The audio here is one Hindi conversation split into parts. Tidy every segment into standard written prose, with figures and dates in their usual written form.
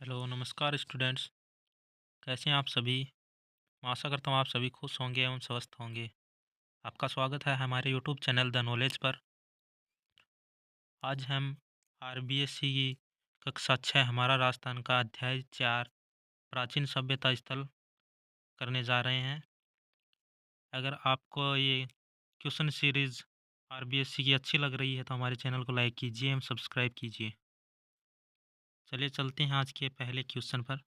हेलो, नमस्कार स्टूडेंट्स। कैसे हैं आप सभी? मैं आशा करता हूँ आप सभी खुश होंगे एवं स्वस्थ होंगे। आपका स्वागत है हमारे यूट्यूब चैनल द नॉलेज पर। आज हम आरबीएससी की कक्षा 6 हमारा राजस्थान का अध्याय 4 प्राचीन सभ्यता स्थल करने जा रहे हैं। अगर आपको ये क्वेश्चन सीरीज़ आरबीएससी की अच्छी लग रही है तो हमारे चैनल को लाइक कीजिए एवं सब्सक्राइब कीजिए। चलिए चलते हैं आज के पहले क्वेश्चन पर।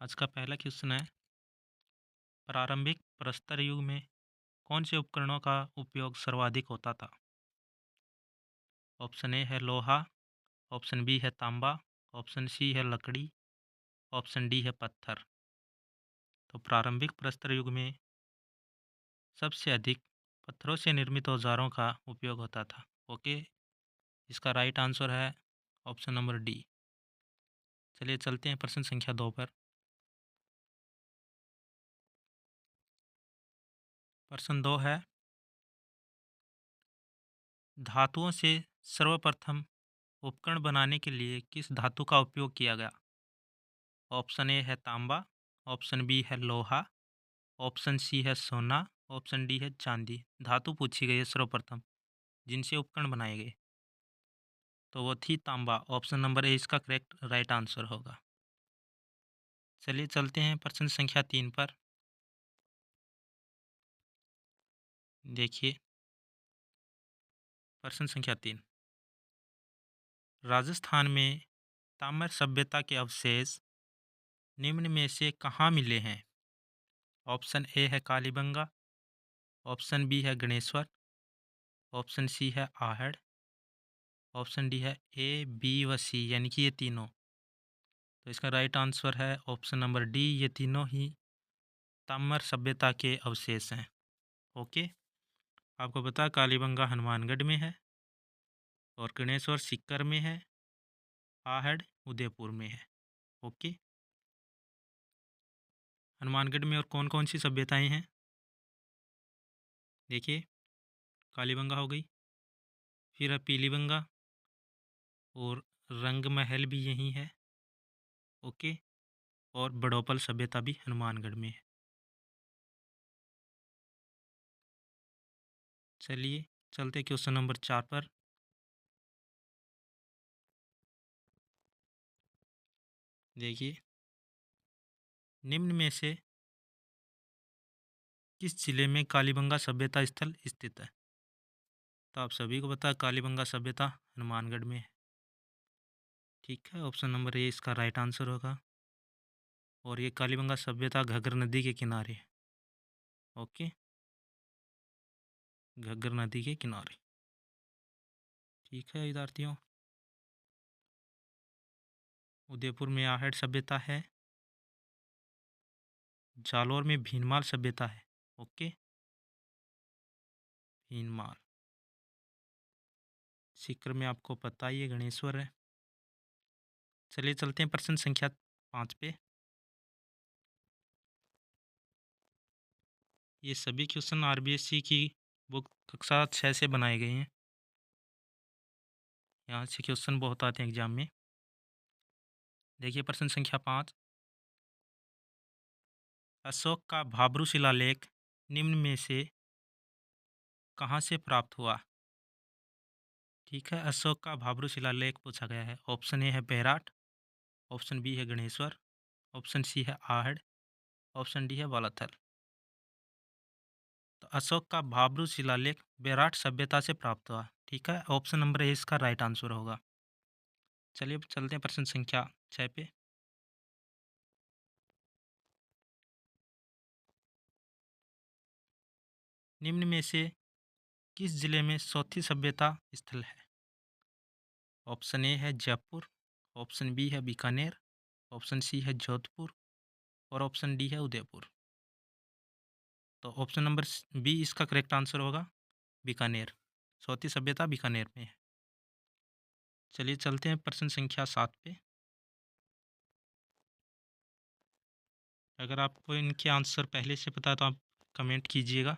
आज का पहला क्वेश्चन है, प्रारंभिक प्रस्तर युग में कौन से उपकरणों का उपयोग सर्वाधिक होता था? ऑप्शन ए है लोहा, ऑप्शन बी है तांबा, ऑप्शन सी है लकड़ी, ऑप्शन डी है पत्थर। तो प्रारंभिक प्रस्तर युग में सबसे अधिक पत्थरों से निर्मित औजारों का उपयोग होता था। ओके, इसका राइट आंसर है ऑप्शन नंबर डी। चलिए चलते हैं प्रश्न संख्या 2 पर। प्रश्न 2 है, धातुओं से सर्वप्रथम उपकरण बनाने के लिए किस धातु का उपयोग किया गया? ऑप्शन ए है तांबा, ऑप्शन बी है लोहा, ऑप्शन सी है सोना, ऑप्शन डी है चांदी। धातु पूछी गई है सर्वप्रथम जिनसे उपकरण बनाए गए, तो वो थी तांबा। ऑप्शन नंबर ए इसका करेक्ट राइट आंसर होगा। चलिए चलते हैं प्रश्न संख्या 3 पर। देखिए प्रश्न संख्या 3, राजस्थान में ताम्र सभ्यता के अवशेष निम्न में से कहाँ मिले हैं? ऑप्शन ए है कालीबंगा, ऑप्शन बी है गणेश्वर, ऑप्शन सी है आहड़, ऑप्शन डी है ए बी व सी यानी कि ये तीनों। तो इसका राइट आंसर है ऑप्शन नंबर डी, ये तीनों ही ताम्र सभ्यता के अवशेष हैं। ओके, आपको पता है कालीबंगा हनुमानगढ़ में है और गणेश्वर सीकर में है, आहड़ उदयपुर में है। ओके, हनुमानगढ़ में और कौन कौन सी सभ्यताएं हैं? देखिए, कालीबंगा हो गई, फिर है पीलीबंगा, और रंग महल भी यहीं है। ओके, और बड़ौपल सभ्यता भी हनुमानगढ़ में है। चलिए चलते क्वेश्चन नंबर 4 पर। देखिए, निम्न में से किस जिले में कालीबंगा सभ्यता स्थल स्थित है? तो आप सभी को पता है कालीबंगा सभ्यता हनुमानगढ़ में है। ठीक है, ऑप्शन नंबर ए इसका राइट आंसर होगा। और ये कालीबंगा सभ्यता घग्गर नदी के किनारे है। ओके, घग्गर नदी के किनारे। ठीक है विद्यार्थियों, उदयपुर में आहड़ सभ्यता है, जालौर में भीनमाल सभ्यता है। ओके, भीनमाल। सीकर में आपको पता ही है गणेश्वर है। चलिए चलते हैं प्रश्न संख्या 5 पे। ये सभी क्वेश्चन आरबीएससी की बुक कक्षा 6 से बनाए गए हैं। यहाँ से क्वेश्चन बहुत आते हैं एग्जाम में। देखिए प्रश्न संख्या 5, अशोक का भाब्रू शिलालेख निम्न में से कहाँ से प्राप्त हुआ? ठीक है, अशोक का भाब्रू शिलालेख पूछा गया है। ऑप्शन ए है बैराट, ऑप्शन बी है गणेश्वर, ऑप्शन सी है आहड़, ऑप्शन डी है बालाथल। तो अशोक का भाब्रू शिलालेख बैराट सभ्यता से प्राप्त हुआ। ठीक है, ऑप्शन नंबर ए इसका राइट आंसर होगा। चलिए चलते हैं प्रश्न संख्या 6 पे। निम्न में से किस जिले में चौथी सभ्यता स्थल है? ऑप्शन ए है जयपुर, ऑप्शन बी है बीकानेर, ऑप्शन सी है जोधपुर, और ऑप्शन डी है उदयपुर। तो ऑप्शन नंबर बी इसका करेक्ट आंसर होगा, बीकानेर। चौथी सभ्यता बीकानेर में है। चलिए चलते हैं प्रश्न संख्या 7 पे। अगर आपको इनके आंसर पहले से पता है तो आप कमेंट कीजिएगा,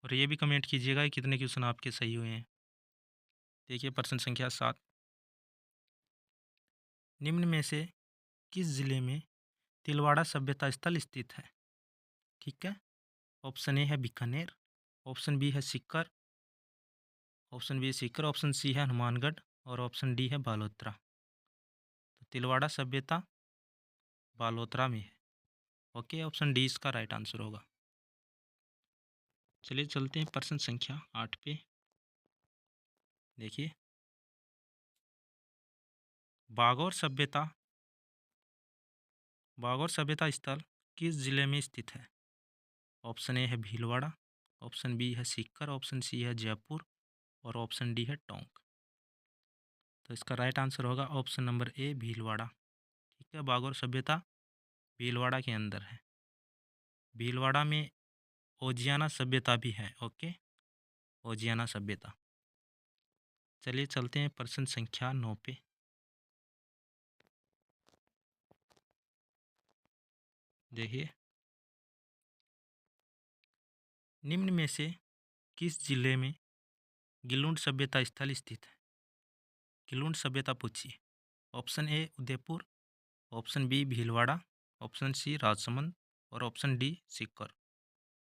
और ये भी कमेंट कीजिएगा कि कितने क्वेश्चन आपके सही हुए हैं। देखिए प्रश्न संख्या 7, निम्न में से किस जिले में तिलवाड़ा सभ्यता स्थल स्थित है? ठीक है। ऑप्शन ए है बीकानेर, ऑप्शन बी है सीकर, ऑप्शन सी है हनुमानगढ़ और ऑप्शन डी है बालोतरा। तो तिलवाड़ा सभ्यता बालोतरा में है। ओके, ऑप्शन डी इसका राइट आंसर होगा। चलिए चलते हैं प्रश्न संख्या 8 पे। देखिए, बागौर सभ्यता स्थल किस जिले में स्थित है? ऑप्शन ए है भीलवाड़ा, ऑप्शन बी है सीकर, ऑप्शन सी है जयपुर और ऑप्शन डी है टोंक। तो इसका राइट आंसर होगा ऑप्शन नंबर ए भीलवाड़ा। ठीक है, बागौर सभ्यता भीलवाड़ा के अंदर है। भीलवाड़ा में ओजियाना सभ्यता भी है। ओके, ओजियाना सभ्यता। चलिए चलते हैं प्रश्न संख्या 9 पे। देखिए, निम्न में से किस जिले में गिलुंड सभ्यता स्थल स्थित है? गिलुंड सभ्यता पूछिए। Option A Udaipur, option B Bhilwara, option C Rajsamand और ऑप्शन डी सीकर।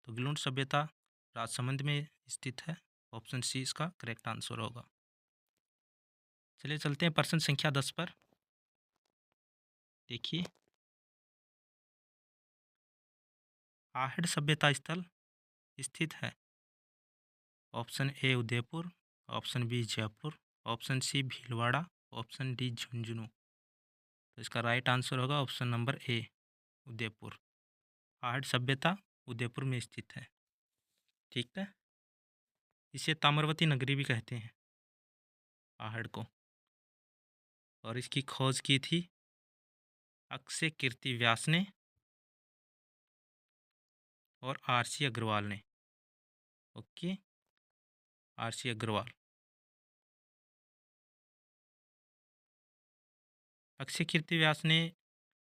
तो गिलुंड सभ्यता राजसमंद में स्थित है। ऑप्शन सी इसका करेक्ट आंसर होगा। चलिए चलते हैं प्रश्न संख्या 10 पर। देखिए, आहड़ सभ्यता स्थल स्थित है। Option A Udaipur, option B Jaipur, option C Bhilwara, option D Jhunjhunu. तो इसका राइट आंसर होगा option number A Udaipur. Ahar सभ्यता उदयपुर में स्थित है। ठीक है, इसे ताम्रवती नगरी भी कहते हैं आहड़ को। और इसकी खोज की थी अक्षय कीर्ति व्यास ने और आरसी अग्रवाल ने। Okay, RC Agarwal. अक्षय कीर्ति व्यास ने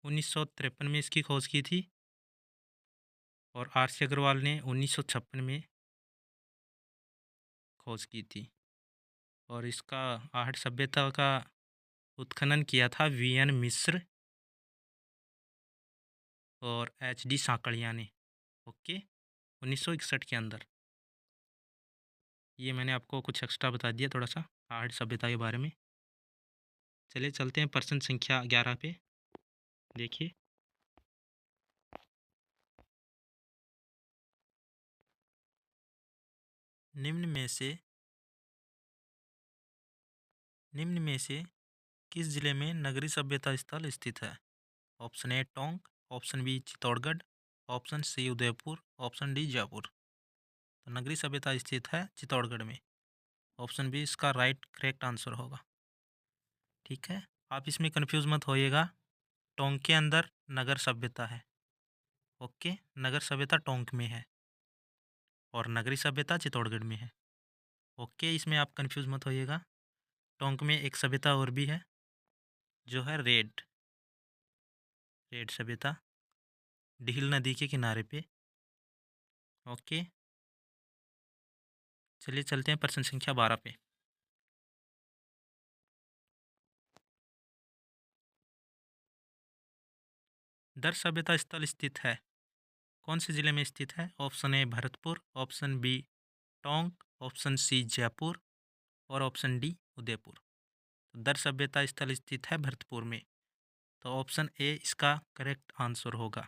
1953 में इसकी खोज की थी और आरसी अग्रवाल ने 1956 में खोज की थी। और इसका आहट सभ्यता का उत्खनन किया था वीएन मिश्र और एचडी साकड़िया ने। ओके, 1961 के अंदर। ये मैंने आपको कुछ एक्स्ट्रा बता दिया थोड़ा सा आहट सभ्यता के बारे में। चलिए चलते हैं प्रश्न संख्या 11 पे। देखिए, निम्न में से किस जिले में नगरी सभ्यता स्थल स्थित है? Option A Tonk, option B Chittorgarh, option C Udaipur, option D Jaipur. तो नगरी सभ्यता स्थित है चित्तौड़गढ़ में। ऑप्शन बी इसका राइट करेक्ट आंसर होगा। ठीक है, आप इसमें कंफ्यूज मत होइएगा। टोंक के अंदर नगर सभ्यता है। ओके, नगर सभ्यता टोंक में है और नगरी सभ्यता चित्तौड़गढ़ में है। ओके, इसमें आप कंफ्यूज मत होइएगा। टोंक में एक सभ्यता और भी है जो है रेड सभ्यता, डीहिल नदी के किनारे पे। ओके, चलिए चलते हैं प्रश्न संख्या 12 पे। दर सभ्यता स्थल स्थित है, कौन से जिले में स्थित है? Option A Bharatpur, option B Tonk, option C Jaipur और ऑप्शन डी उदयपुर। तो दर सभ्यता स्थल स्थित है भरतपुर में। तो ऑप्शन ए इसका करेक्ट आंसर होगा।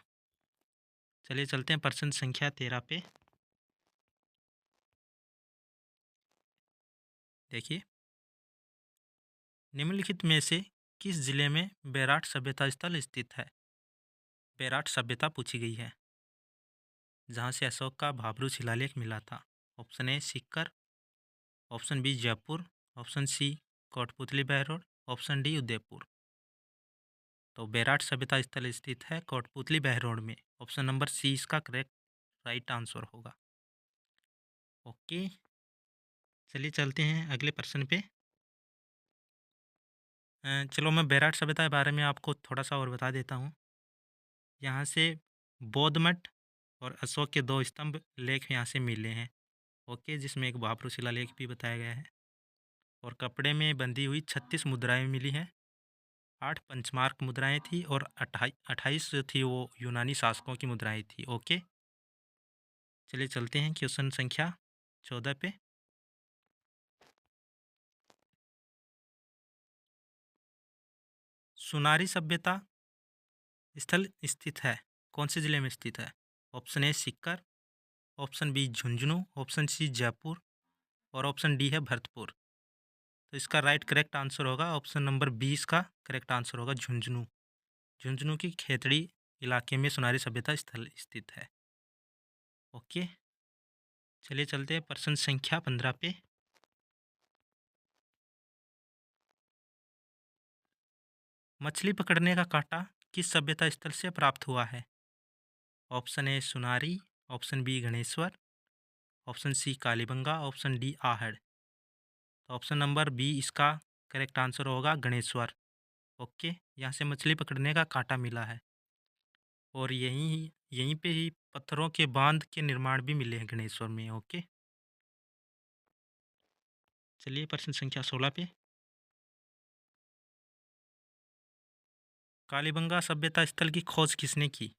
चलिए चलते हैं प्रश्न संख्या 13 पे। देखिए, निम्नलिखित में से किस जिले में बैराट सभ्यता स्थल स्थित है? बैराट सभ्यता पूछी गई है, जहाँ से अशोक का भाब्रू शिलालेख मिला था। Option A Sikar, option B Jaipur, option C Kotputli Behror, option D Udaipur. तो बैराट सभ्यता स्थल स्थित है कोटपुतली बहरोड में। ऑप्शन नंबर सी इसका करेक्ट राइट आंसर होगा। ओके, चलिए चलते हैं अगले प्रश्न पे। चलो मैं बैराट सभ्यता के बारे में आपको थोड़ा सा और बता देता हूँ। यहाँ से बौद्ध मठ और अशोक के 2 स्तंभ लेख यहाँ से मिले हैं। ओके, जिसमें एक भाब्रू शिलालेख भी बताया गया है। और कपड़े में बंधी हुई 36 मुद्राएं मिली हैं। 8 पंचमार्क मुद्राएं थी और 28 जो थी वो यूनानी शासकों की मुद्राएं थी। ओके, चलिए चलते हैं क्वेश्चन संख्या 14 पे। सुनारी सभ्यता स्थल स्थित है, कौन से जिले में स्थित है? Option A Sikar, option B Jhunjhunu, option C Jaipur और ऑप्शन डी है भरतपुर। तो इसका राइट करेक्ट आंसर होगा ऑप्शन नंबर 20 का करेक्ट आंसर होगा झुंझुनू। झुंझुनू की खेतड़ी इलाके में सुनारी सभ्यता स्थल स्थित है। ओके, चलिए चलते हैं प्रश्न संख्या 15 पे। मछली पकड़ने का कांटा किस सभ्यता स्थल से प्राप्त हुआ है? Option A Sunari, option B Ganeshwar, option C Kalibangan, option D Ahar. तो ऑप्शन नंबर बी इसका करेक्ट आंसर होगा गणेश्वर। ओके, यहाँ से मछली पकड़ने का कांटा मिला है और यहीं यहीं पे ही पत्थरों के बांध के निर्माण भी मिले हैं गणेश्वर में। ओके, चलिए प्रश्न संख्या 16 पे। कालीबंगा सभ्यता स्थल की खोज किसने की?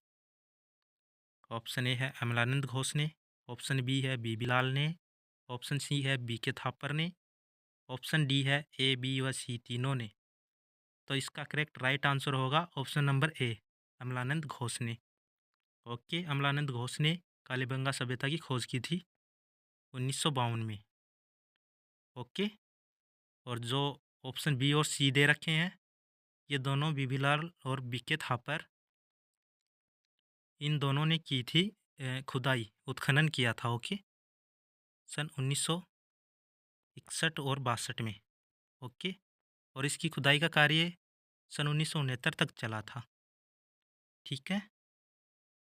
ऑप्शन ए है अमलानंद घोष ने, ऑप्शन बी है बीबीलाल ने, ऑप्शन सी है बीके थापर ने, ऑप्शन डी है ए बी व सी तीनों ने। तो इसका करेक्ट राइट आंसर होगा ऑप्शन नंबर ए अमलानंद घोष ने। ओके, अमलानंद घोष ने कालीबंगा सभ्यता की खोज की थी 1952 में। ओके, और जो ऑप्शन बी और सी दे रखे हैं ये दोनों बीबीलाल और बीके थापर, इन दोनों ने की थी खुदाई उत्खनन किया था। ओके, सन 1961 और 62 में। ओके, और इसकी खुदाई का कार्य सन 1969 तक चला था। ठीक है,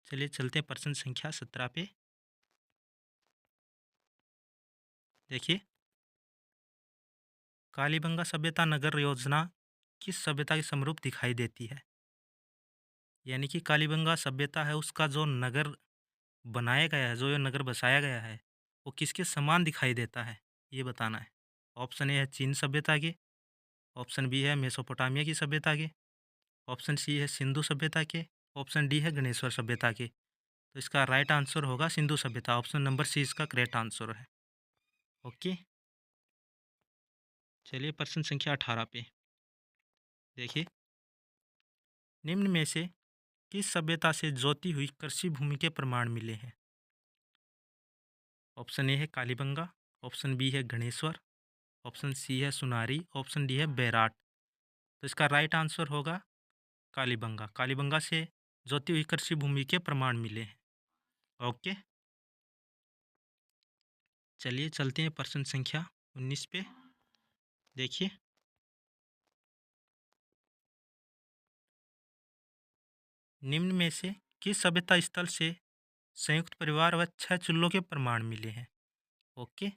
चलिए चलते हैं प्रश्न संख्या 17 पे। देखिए, कालीबंगा सभ्यता नगर योजना किस सभ्यता के समरूप दिखाई देती है? यानी कि कालीबंगा सभ्यता है उसका जो नगर बनाया गया है, जो ये नगर बसाया गया है, वो किसके समान दिखाई देता है, ये बताना है। ऑप्शन ए है चीन सभ्यता के, ऑप्शन बी है मेसोपोटामिया की सभ्यता के, ऑप्शन सी है सिंधु सभ्यता के, ऑप्शन डी है गणेश्वर सभ्यता के। तो इसका राइट आंसर होगा सिंधु सभ्यता। ऑप्शन नंबर सी इसका करेक्ट आंसर है। ओके, चलिए प्रश्न संख्या 18 पे। देखिए, निम्न में से किस सभ्यता से जोती हुई कृषि भूमि के प्रमाण मिले हैं? ऑप्शन ए है कालीबंगा, ऑप्शन बी है गणेश्वर, ऑप्शन सी है सुनारी, ऑप्शन डी है बैराट। तो इसका राइट आंसर होगा कालीबंगा। कालीबंगा से जोती हुई कृषि भूमि के प्रमाण मिले हैं। ओके, चलिए चलते हैं प्रश्न संख्या 19 पे। देखिए, निम्न में से किस सभ्यता स्थल से संयुक्त परिवार व 6 चूल्हों के प्रमाण मिले हैं? ओके,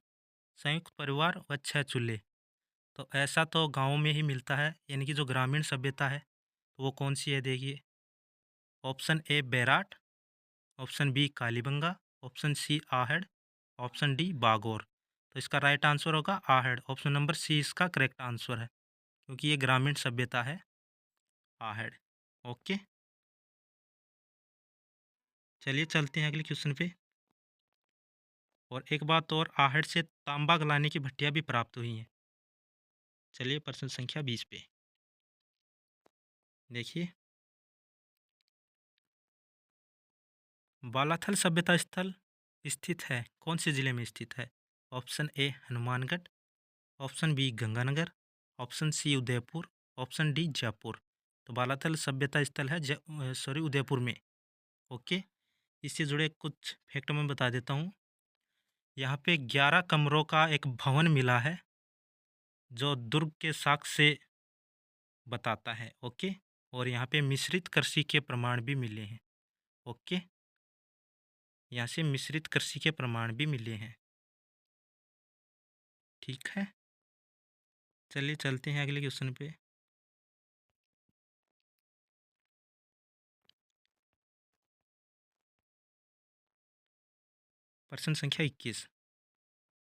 संयुक्त परिवार व 6 चूल्हे, तो ऐसा तो गाँव में ही मिलता है, यानी कि जो ग्रामीण सभ्यता है तो वो कौन सी है? देखिए, option A Bairat, option B Kalibanga, option C Ahar, option D Bagor. तो इसका राइट आंसर होगा आहड़। ऑप्शन नंबर सी इसका करेक्ट आंसर है क्योंकि ये ग्रामीण सभ्यता है आहड़। ओके, चलिए चलते हैं अगले क्वेश्चन पे। और एक बात और, आहड़ से तांबा गलाने की भट्टियां भी प्राप्त हुई हैं। चलिए प्रश्न संख्या 20 पे। देखिए, बालाथल सभ्यता स्थल स्थित है, कौन से जिले में स्थित है? Option A Hanumangarh, option B Ganganagar, option C Udaipur, option D Jaipur. तो बालाथल सभ्यता स्थल है उदयपुर में। ओके, इससे जुड़े कुछ फैक्ट मैं बता देता हूँ। यहाँ पे 11 कमरों का एक भवन मिला है जो दुर्ग के साक्ष्य से बताता है। ओके, और यहाँ पे मिश्रित कृषि के प्रमाण भी मिले हैं। ओके, यहाँ से मिश्रित कृषि के प्रमाण भी मिले हैं। ठीक है, चलिए चलते हैं अगले क्वेश्चन पे। प्रश्न संख्या 21।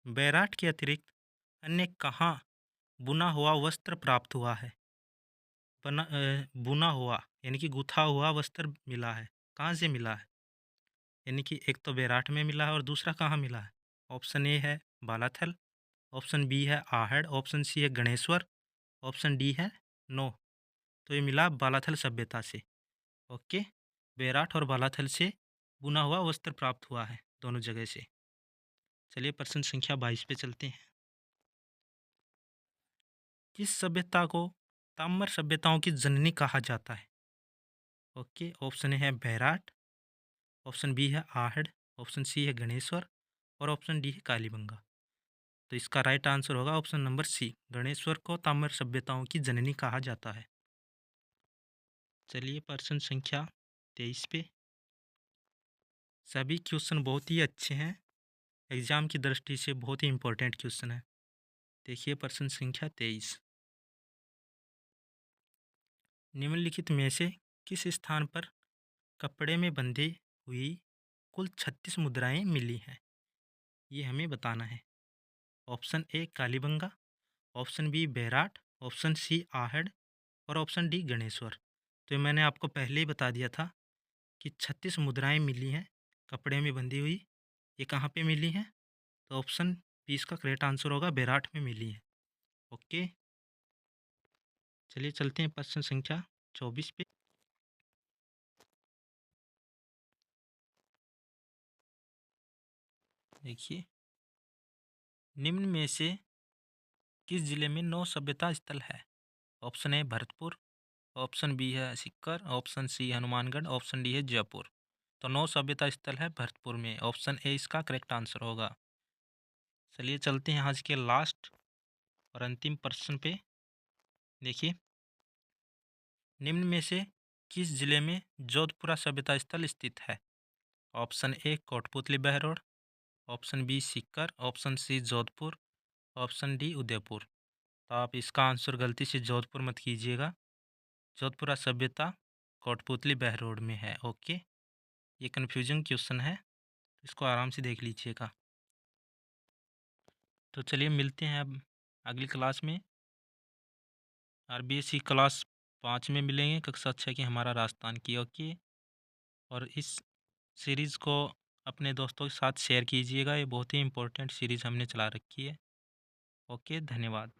बैराट के अतिरिक्त अन्य कहाँ बुना हुआ वस्त्र प्राप्त हुआ है। बुना हुआ यानी कि गुथा हुआ वस्त्र मिला है। कहाँ से मिला है? यानी कि एक तो बेराट में मिला है और दूसरा कहाँ मिला है? ऑप्शन ए है बालाथल, ऑप्शन बी है आहड़, ऑप्शन सी है गणेश्वर, ऑप्शन डी है नो। तो ये मिला बालाथल सभ्यता से। ओके, बेराट और बालाथल से बुना हुआ वस्त्र प्राप्त हुआ है, दोनों जगह से। चलिए प्रश्न संख्या 22 पे चलते हैं। किस सभ्यता को ताम्र सभ्यताओं की जननी कहा जाता है? ओके, ऑप्शन ए है बेराट, ऑप्शन बी है आहड़, ऑप्शन सी है गणेश्वर और ऑप्शन डी है कालीबंगा। तो इसका राइट आंसर होगा ऑप्शन नंबर सी, गणेश्वर को ताम्र सभ्यताओं की जननी कहा जाता है। चलिए प्रश्न संख्या 23 पे। सभी क्वेश्चन बहुत ही अच्छे हैं, एग्जाम की दृष्टि से बहुत ही इंपॉर्टेंट क्वेश्चन है। देखिए प्रश्न संख्या 23। निम्नलिखित में से किस स्थान पर कपड़े में बंधी हुई कुल 36 मुद्राएं मिली हैं? ये हमें बताना है। Option A Kalibanga, option B Bairat, option C Ahar और ऑप्शन डी गणेश्वर। तो ये मैंने आपको पहले ही बता दिया था कि 36 मुद्राएं मिली हैं कपड़े में बंधी हुई। ये कहाँ पे मिली हैं? तो ऑप्शन बी इसका करेक्ट आंसर होगा, बैराट में मिली है। ओके, चलिए चलते हैं प्रश्न संख्या 24 पे। देखिए, निम्न में से किस जिले में नौ सभ्यता स्थल है? Option A Bharatpur, option B है Sikar, option C Hanumangarh, option D है जयपुर। तो नौ सभ्यता स्थल है भरतपुर में, ऑप्शन ए इसका करेक्ट आंसर होगा। चलिए चलते हैं आज के लास्ट और अंतिम प्रश्न पे। देखिए, निम्न में से किस जिले में जोधपुरा सभ्यता स्थल स्थित है? Option A Kotputli Behror, option B Sikar, option C Jodhpur, option D Udaipur. तो आप इसका आंसर गलती से जोधपुर मत कीजिएगा। जोधपुरा सभ्यता कोटपुतली बहरोड में है। ओके, ये कन्फ्यूजन क्वेश्चन है, इसको आराम से देख लीजिएगा। तो चलिए मिलते हैं अब अगली क्लास में। आरबीएससी क्लास 5 में मिलेंगे, कक्षा 6 की हमारा राजस्थान की। ओके, और इस सीरीज़ को अपने दोस्तों के साथ शेयर कीजिएगा, ये बहुत ही इंपॉर्टेंट सीरीज़ हमने चला रखी है। ओके, धन्यवाद।